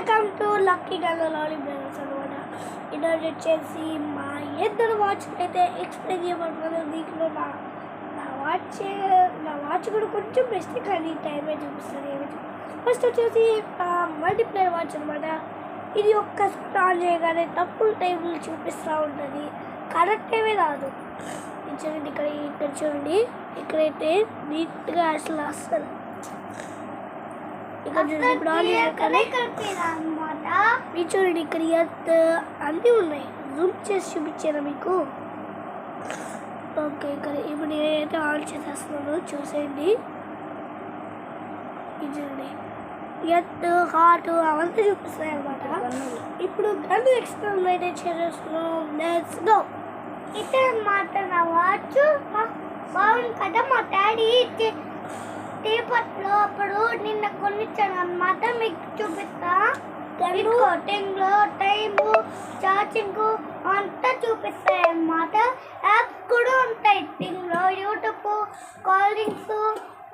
Welcome to lucky గన్ లాలీ brothers అనమాట. ఈరోజు వచ్చేసి మా ఇద్దరు వాచ్ అయితే ఎక్స్ప్లెయిన్ చేయబడుతుంది. దీంట్లో నా వాచ్ కూడా కొంచెం బెస్ట్, కానీ టైమే చూపిస్తుంది. ఫస్ట్ వచ్చేసి మల్టీప్లేయర్ వాచ్ అనమాట. ఇది ఒక్కసారి ఆన్ చేయగానే తప్పులు టైంలు చూపిస్తూ ఉంటుంది, కరెక్ట్ ఏమీ రాదు. చూడండి, ఇక్కడ చూడండి, ఇక్కడైతే నీట్గా అసలు వస్తుంది. ఇక్కడ చూడండి, ఇప్పుడు ఆన్ చేయగానే మీరు చూడండి, ఇక్కడ ఎర్త్ అన్నీ ఉన్నాయి. జూమ్ చేసి చూపించాను మీకు. ఓకే, ఇక్కడ ఇప్పుడు నేనైతే ఆన్ చేసేస్తున్నాను, చూసేయండి. ఇది చూడండి, ఎర్త్ హార్ట్ అవంతా చూపిస్తాయి అనమాట. ఇప్పుడు గన్ ఎక్స్పెరిమెంట్ అయితే చేస్తున్నాం. Let's go. ఇదే మాట నా వాచ్ బాగుంది కదా. మా డాడీ తిరుపతిలో అప్పుడు నిన్న కొనిచ్చాను అనమాట. మీకు చూపిస్తా. కోటింగ్లో టైము, ఛార్జింగ్ అంతా చూపిస్తాయి అన్నమాట. యాప్స్ కూడా ఉంటాయి దీనిలో. యూట్యూబ్, కాలింగ్స్,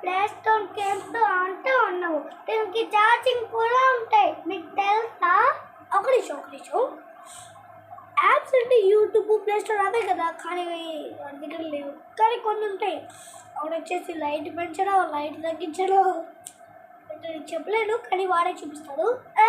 ప్లే స్టోర్ గేమ్స్ అంతా ఉండవు. దీనికి ఛార్జింగ్ కూడా ఉంటాయి. మీకు తెలుసా? ఒక నిమిషం. యాప్స్ అంటే యూట్యూబ్, ప్లే స్టోర్ అదే కదా, కానీ వాటి దగ్గర లేవు. కానీ కొన్ని ఉంటాయి. అక్కడ వచ్చేసి లైట్ పెంచడం, లైట్ తగ్గించడం చెప్పలేను, కానీ వాడే చూపిస్తాడు.